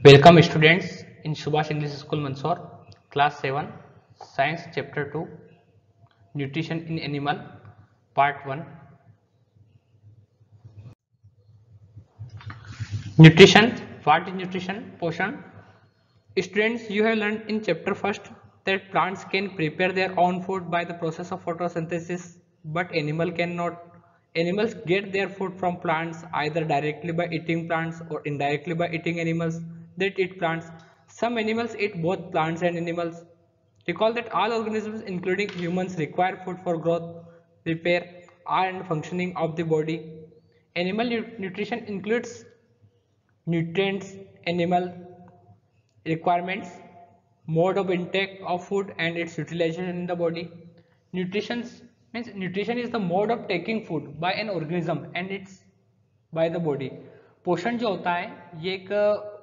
Welcome students in Subhash English School Mandsaur, Class 7, Science Chapter 2, Nutrition in Animal, Part 1. Nutrition. What is nutrition? Poshan. Students, you have learned in Chapter 1st that plants can prepare their own food by the process of photosynthesis, but animal cannot. Animals get their food from plants either directly by eating plants or indirectly by eating animals that eat plants. Some animals eat both plants and animals. Recall that all organisms, including humans, require food for growth, repair, and functioning of the body. Animal nutrition includes nutrients, animal requirements, mode of intake of food, and its utilization in the body. Nutrition means nutrition is the mode of taking food by an organism and it's by the body. पोषण जो होता है ये एक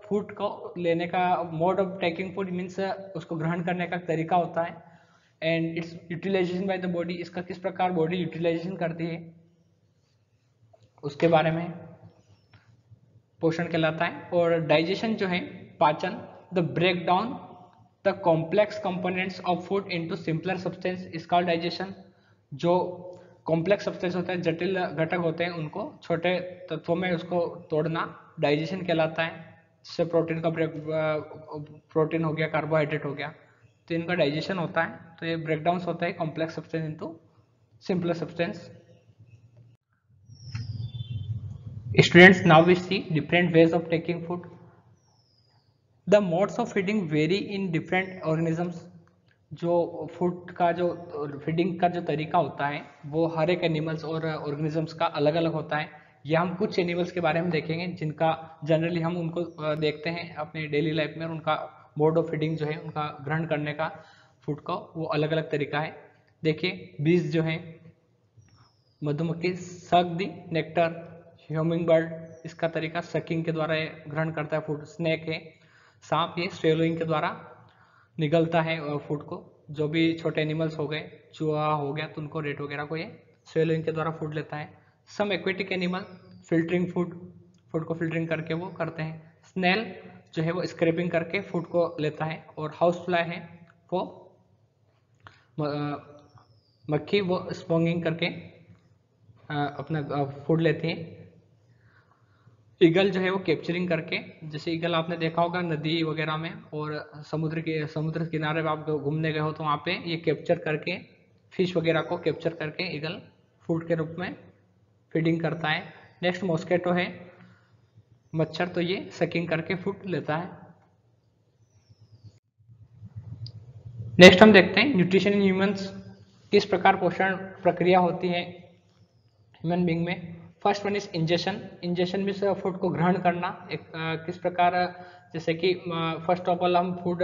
food को लेने का mode of taking food means उसको ग्रहण करने का तरीका होता है and its utilization by the body, इसका किस प्रकार बॉडी यूटिलाइजेशन करती है उसके बारे में पोषण कहलाता है। और डाइजेशन जो है पाचन, the break down the complex components of food into simpler substance is called digestion. जो कॉम्प्लेक्स सब्सटेंस होते हैं, जटिल घटक होते हैं, उनको छोटे तत्वों में उसको तोड़ना डाइजेशन कहलाता है। जैसे प्रोटीन का प्रोटीन हो गया, कार्बोहाइड्रेट हो गया, तो इनका डाइजेशन होता है। तो ये ब्रेकडाउन होता है complex substance into simpler substance. Students, now we see different ways of taking food. The modes of feeding vary in different organisms. जो फूड का जो फीडिंग का जो तरीका होता है वो हर एक एनिमल्स और ऑर्गेनिजम्स का अलग अलग होता है। ये हम कुछ एनिमल्स के बारे में देखेंगे जिनका जनरली हम उनको देखते हैं अपने डेली लाइफ में, और उनका मोड ऑफ फीडिंग जो है, उनका ग्रहण करने का फूड का वो अलग अलग तरीका है। देखिए, बीज जो है, मधुमक्खी सक दी नेक्टर, ह्यूमिंग बर्ड इसका तरीका सकिंग के द्वारा ग्रहण करता है फूड। स्नेक है, सांप ये स्वेलोइंग के द्वारा निगलता है फूड को। जो भी छोटे एनिमल्स हो गए, चूहा हो गया, तो उनको रेट वगैरह को ये स्वेलोइंग के द्वारा फूड लेता है। सम एक्वेटिक एनिमल फिल्टरिंग फूड को फिल्टरिंग करके वो करते हैं। स्नेल जो है वो स्क्रैपिंग करके फूड को लेता है। और हाउस फ्लाई है वो मक्खी, वो स्पॉन्गिंग करके अपना फूड लेती है। ईगल जो है वो कैप्चरिंग करके, जैसे ईगल आपने देखा होगा नदी वगैरह में और समुद्र किनारे पे आप घूमने गए हो तो वहाँ पे ये कैप्चर करके फिश वगैरह को कैप्चर करके ईगल फूड के रूप में फीडिंग करता है। नेक्स्ट मॉस्किटो है, मच्छर, तो ये सकिंग करके फूड लेता है। नेक्स्ट हम देखते हैं न्यूट्रिशन इन ह्यूमंस, किस प्रकार पोषण प्रक्रिया होती है ह्यूमन बींग में। First one is ingestion. Ingestion means food को ग्रहण करना। एक किस प्रकार, जैसे कि फर्स्ट ऑफ ऑल हम फूड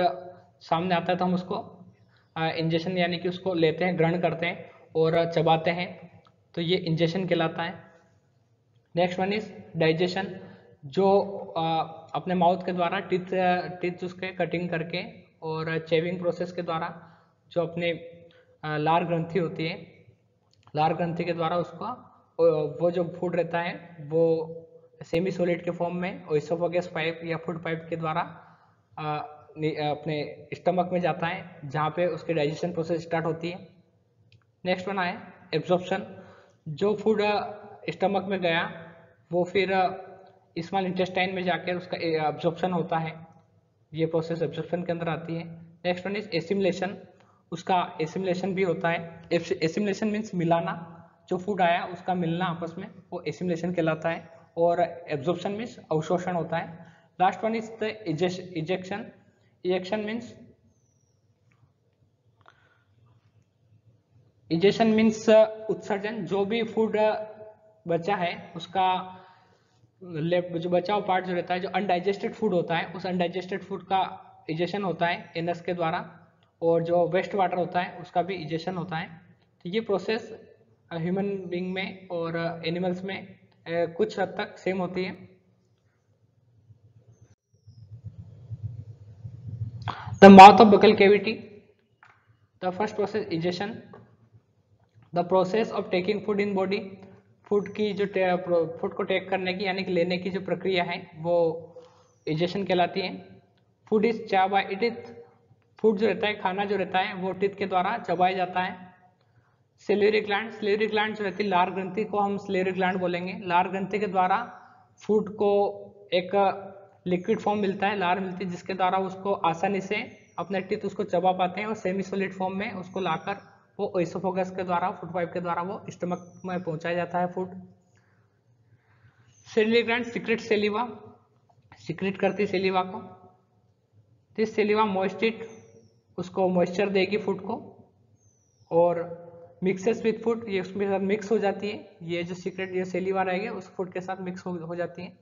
सामने आता है तो हम उसको इंजेशन यानी कि उसको लेते हैं, ग्रहण करते हैं और चबाते हैं, तो ये इंजेशन कहलाता है। नेक्स्ट वन इज डाइजेशन, जो अपने माउथ के द्वारा टीथ उसके कटिंग करके और चेविंग प्रोसेस के द्वारा जो अपने लार ग्रंथि होती है, लार ग्रंथि के द्वारा उसको वो जो फूड रहता है वो सेमी सॉलिड के फॉर्म में ओइसोफेगस पाइप या फूड पाइप के द्वारा अपने स्टमक में जाता है, जहाँ पे उसकी डाइजेशन प्रोसेस स्टार्ट होती है। नेक्स्ट वन आए एब्जॉर्प्शन, जो फूड स्टमक में गया वो फिर स्मॉल इंटेस्टाइन में जाकर उसका एब्जॉर्प्शन होता है, ये प्रोसेस एब्जॉर्प्शन के अंदर आती है। नेक्स्ट वन इज एसिमिलेशन, उसका एसिमिलेशन भी होता है। एसिमिलेशन मीन्स मिलाना, जो फूड आया उसका मिलना आपस में, वो एसिमिलेशन कहलाता है। और एब्जॉर्प्शन मीन्स अवशोषण होता है। Last one is the ejection. Ejection means उत्सर्जन, जो भी फूड बचा है उसका जो बचा हुआ पार्ट जो रहता है, जो अनडाइजेस्टेड फूड होता है, उस अनडाइजेस्टेड फूड का इजेशन होता है एनस के द्वारा। और जो वेस्ट वाटर होता है उसका भी इजेशन होता है। तो ये प्रोसेस ह्यूमन बीइंग में और एनिमल्स में कुछ हद तक सेम होती है। The mouth of buccal cavity, the first process egestion, the process of taking food in body, food की जो फूड को टेक करने की यानी कि लेने की जो प्रक्रिया है वो इजेशन कहलाती है। फूड इज चा बाय टीथ, फूड जो रहता है, खाना जो रहता है वो टीथ के द्वारा चबाया जाता है। सेल्यूलरी ग्लैंड, सेल्यूलरी ग्लैंड जो रहती है, लार ग्रंथि को हम सेल्यूलरी ग्लैंड बोलेंगे। लार ग्रंथि के द्वारा फूड को एक लिक्विड फॉर्म मिलता है, लार मिलती है, जिसके द्वारा उसको आसानी से अपने टीथ उसको चबा पाते हैं और सेमी सॉलिड फॉर्म में उसको लाकर वो एसोफेगस के द्वारा, फूड पाइप के द्वारा वो स्टमक में पहुंचाया जाता है food. Salivary gland secrete saliva, secrete करती सेलिवा को। दिस सेलिवा मॉइस्ट इट, उसको मॉइस्चर देगी फूड को, और मिक्सेस विथ फूड, ये उसमें साथ मिक्स हो जाती है, ये जो सीक्रेट ये सेलिवा रहेगी उस फूड के साथ मिक्स हो जाती है।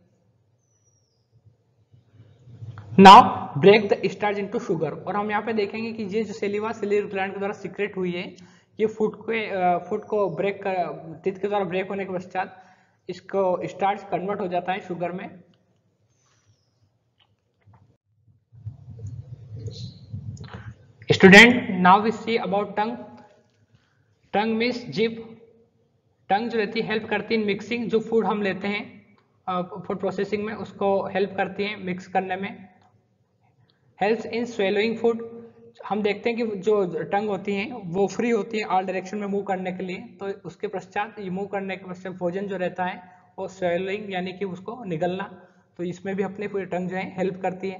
Now break the starch into sugar, और हम यहाँ पे देखेंगे कि ये जो सेलिवा सेल्यूलर ग्लैंड के द्वारा सीक्रेट हुई है, ये फूड को ब्रेक कर, टीथ के द्वारा ब्रेक होने के पश्चात इसको स्टार्च कन्वर्ट हो जाता है शुगर में। Student now we see about tongue. Tongue means जीभ। टंग जो रहती है हेल्प करती है मिक्सिंग, जो फूड हम लेते हैं फूड प्रोसेसिंग में उसको हेल्प करती है मिक्स करने में। हेल्प्स इन स्वेलोइंग फूड, हम देखते हैं कि जो टंग होती है वो फ्री होती है ऑल डायरेक्शन में मूव करने के लिए, तो उसके पश्चात ये मूव करने के पश्चात भोजन जो रहता है वो स्वेलोइंग यानी कि उसको निगलना, तो इसमें भी अपनी पूरी टंग जो है हेल्प करती है।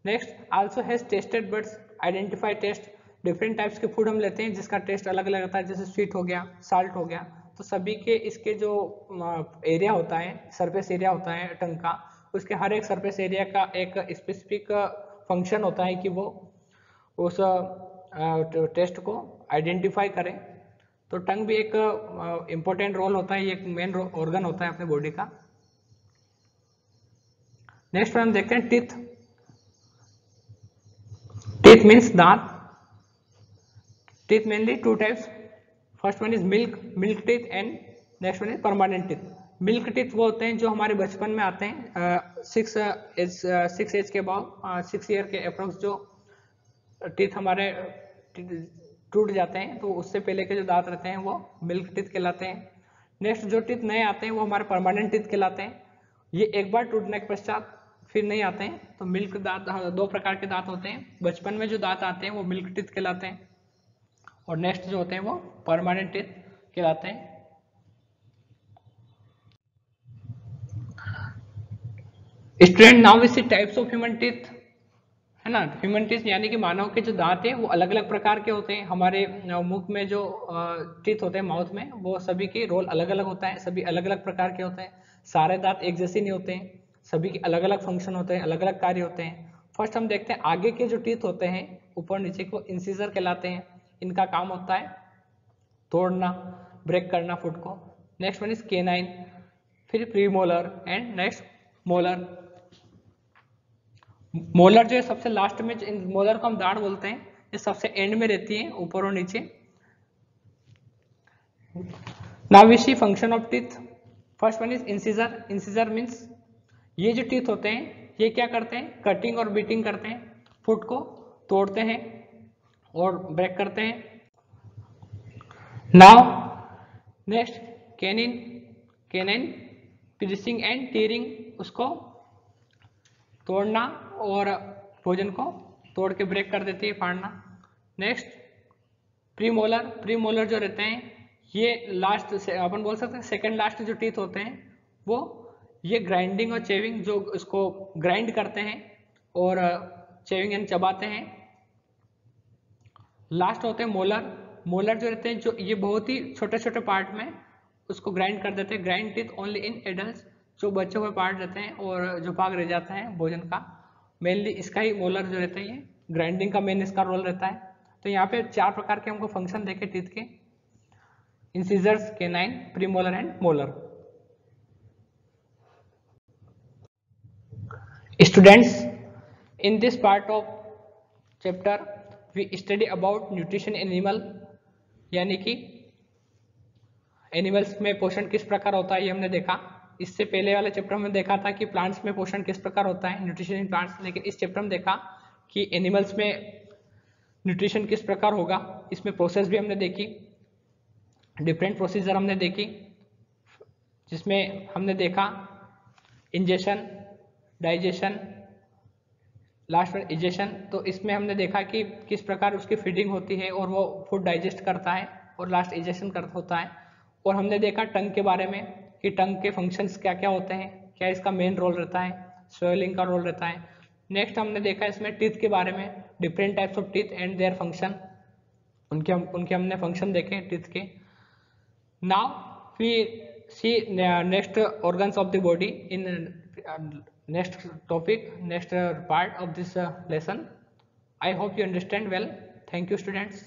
Next also has tested buds, identify taste, different types के फूड हम लेते हैं जिसका टेस्ट अलग अलग होता है, जैसे स्वीट हो गया, साल्ट हो गया, तो सभी के इसके जो एरिया होता है, सरफेस एरिया होता है टंग का, उसके हर एक सरफेस एरिया का एक स्पेसिफिक फंक्शन होता है कि वो उस टेस्ट को आइडेंटिफाई करें। तो टंग भी एक इम्पोर्टेंट रोल होता है, ये एक मेन ऑर्गन होता है अपने बॉडी का। नेक्स्ट हम देखते हैं टीथ। टीथ मीन्स दांत। Teeth mainly two types, first one is milk teeth and next one is permanent teeth. Milk teeth वो होते हैं जो हमारे बचपन में आते हैं, 6 एज के बाद, 6 ईयर के अप्रोक्स जो टीथ हमारे टूट जाते हैं, तो उससे पहले के जो दांत रहते हैं वो मिल्क टीथ कहलाते हैं। नेक्स्ट जो टीथ नए आते हैं वो हमारे परमानेंट टीथ कहलाते हैं, ये एक बार टूटने के पश्चात फिर नहीं आते हैं। तो मिल्क दांत, 2 प्रकार के दांत होते हैं, बचपन में जो दांत आते हैं वो मिल्क टीथ कहलाते हैं, और नेक्स्ट जो होते हैं वो परमानेंट टीथ कहलाते हैं। Student now we see types of human teeth, है ना। ह्यूमन टीथ यानी कि मानव के जो दांत हैं वो अलग अलग प्रकार के होते हैं। हमारे मुख में जो टीथ होते हैं माउथ में, वो सभी के रोल अलग अलग होता है, सभी अलग अलग प्रकार के होते हैं। सारे दांत एक जैसे नहीं होते हैं, सभी के अलग अलग फंक्शन होते हैं, अलग अलग कार्य होते हैं। फर्स्ट हम देखते हैं आगे के जो टीथ होते हैं ऊपर नीचे को, इंसिजर कहलाते हैं। इनका काम होता है तोड़ना, ब्रेक करना फूड को। नेक्स्ट वन इज केनाइन, फिर premolar and next molar. Molar जो है सबसे लास्ट में, मोलर को हम दाढ़ बोलते हैं, ये सबसे एंड में रहती है, ऊपर और नीचे। Now we see function of teeth. First one is incisor. Incisor means ये जो टीथ होते हैं ये क्या करते हैं, कटिंग और बीटिंग करते हैं, फूड को तोड़ते हैं और ब्रेक करते हैं। Now next canine, canine piercing and tearing, उसको तोड़ना और भोजन को तोड़ के ब्रेक कर देती है, फाड़ना। Next premolar. प्रीमोलर जो रहते हैं ये लास्ट से अपन बोल सकते हैं सेकंड लास्ट जो टीथ होते हैं, वो ये ग्राइंडिंग और चेविंग, जो इसको ग्राइंड करते हैं और चेविंग एंड चबाते हैं। लास्ट होते हैं मोलर। मोलर जो रहते हैं जो ये बहुत ही छोटे छोटे पार्ट में उसको ग्राइंड कर देते हैं। Grind teeth only in adult, जो बच्चे हुए पार्ट रहते हैं और जो भाग रह जाता है भोजन का, मेनली इसका ही मोलर जो रहता है, ये ग्राइंडिंग का मेन इसका रोल रहता है। तो यहाँ पे 4 प्रकार के हमको फंक्शन देखे टीथ के, incisors, canine, premolar and molar. Students, in this part of chapter we study about nutrition animal, यानी कि एनिमल्स में पोषण किस प्रकार होता है ये हमने देखा। इससे पहले वाले चैप्टर में देखा था कि प्लांट्स में पोषण किस प्रकार होता है, न्यूट्रिशन इन प्लांट्स, लेकिन इस चैप्टर में देखा कि एनिमल्स में न्यूट्रिशन किस प्रकार होगा। इसमें प्रोसेस भी हमने देखी, डिफरेंट प्रोसीजर हमने देखी, जिसमें हमने देखा इंजेक्शन, डाइजेशन, लास्ट में इजेशन। तो इसमें हमने देखा कि किस प्रकार उसकी फीडिंग होती है और वो फूड डाइजेस्ट करता है और लास्ट इजेशन कर होता है। और हमने देखा टंग के बारे में कि टंग के फंक्शंस क्या क्या होते हैं, क्या इसका मेन रोल रहता है, स्वेलिंग का रोल रहता है। नेक्स्ट हमने देखा इसमें टीथ के बारे में, different types of teeth and their function, उनके हमने फंक्शन देखे टीथ के। Now we see next organs of the body in next topic, next part of this lesson. I hope you understand well. Thank you, students.